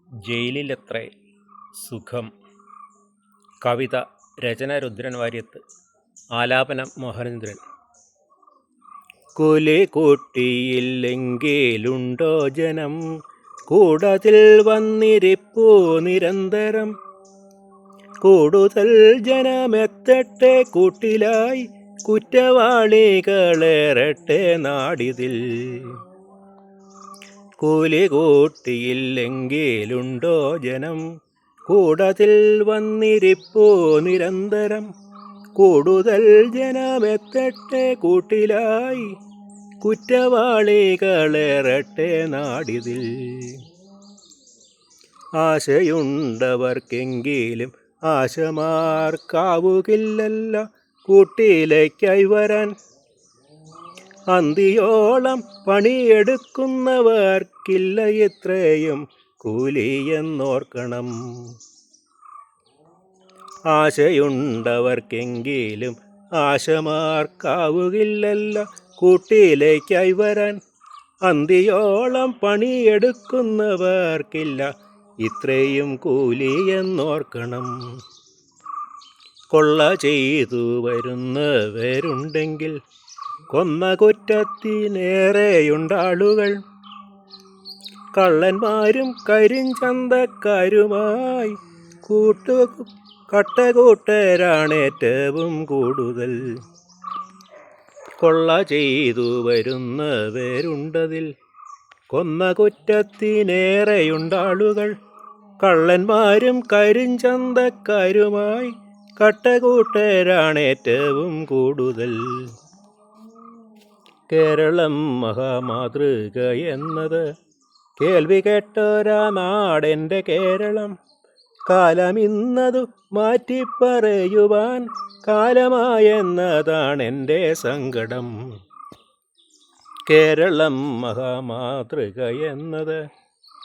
ജയിലിലത്രേ സുഖം. കവിത രചന രുദ്രൻ വാര്യത്ത്, ആലാപനം മോഹനേന്ദ്രൻ. കൂലി കൂട്ടിയില്ലെങ്കിലുണ്ടോ ജനം, കൂടതിൽ വന്നിരിപ്പൂ നിരന്തരം. കൂടുതൽ ജനമെത്തട്ടെ കൂട്ടിലായി, കുറ്റവാളികളേറട്ടെ നാടിതിൽ. കൂലി കൂട്ടിയില്ലെങ്കിലുണ്ടോ ജനം, കൂടതിൽ വന്നിരിപ്പൂ നിരന്തരം. കൂടുതൽ ജനമെത്തട്ടെ കൂട്ടിലായി, കുറ്റവാളികളേറട്ടെ നാടിതിൽ. ആശയുണ്ടവർക്കെങ്കിലും ആശമാർക്കാവുകില്ലല്ല കൂട്ടിലേക്കായി വരാൻ. അന്തിയോളം പണിയെടുക്കുന്നവർക്കില്ല ഇത്രയും കൂലിയെന്നോർക്കണം. ആശയുണ്ടവർക്കെങ്കിലും ആശമാർക്കാവുകില്ലല്ല കൂട്ടിലേക്കായി വരാൻ. അന്തിയോളം പണിയെടുക്കുന്നവർക്കില്ല ഇത്രയും കൂലിയെന്നോർക്കണം. കൊള്ള ചെയ്തു വരുന്നവരുണ്ടെങ്കിൽ കൊന്ന കുറ്റത്തിനേറെയുണ്ടാളുകൾ. കള്ളന്മാരും കരിഞ്ചന്തക്കാരുമായി കട്ടകൂട്ടരാണേറ്റവും കൂടുതൽ. കൊള്ള ചെയ്തു വരുന്നവരുണ്ടതിൽ കൊന്ന കുറ്റത്തിനേറെയുണ്ടാളുകൾ. കള്ളന്മാരും കരിഞ്ചന്തക്കാരുമായി കട്ടകൂട്ടരാണേറ്റവും കൂടുതൽ. കേരളം മഹാമാതൃക എന്നത് കേൾവി കേട്ടോരാ നാടെൻ്റെ കേരളം. കാലമിന്നതു മാറ്റിപ്പറയുവാൻ കാലമായെന്നതാണെൻ്റെ സങ്കടം. കേരളം മഹാമാതൃക എന്നത്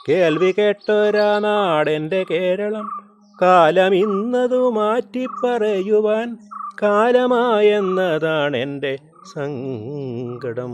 കേൾവി കേട്ടോരാ നാടെൻ്റെ കേരളം. കാലമിന്നതു മാറ്റിപ്പറയുവാൻ കാലമായെന്നതാണെൻ്റെ സങ്കടം.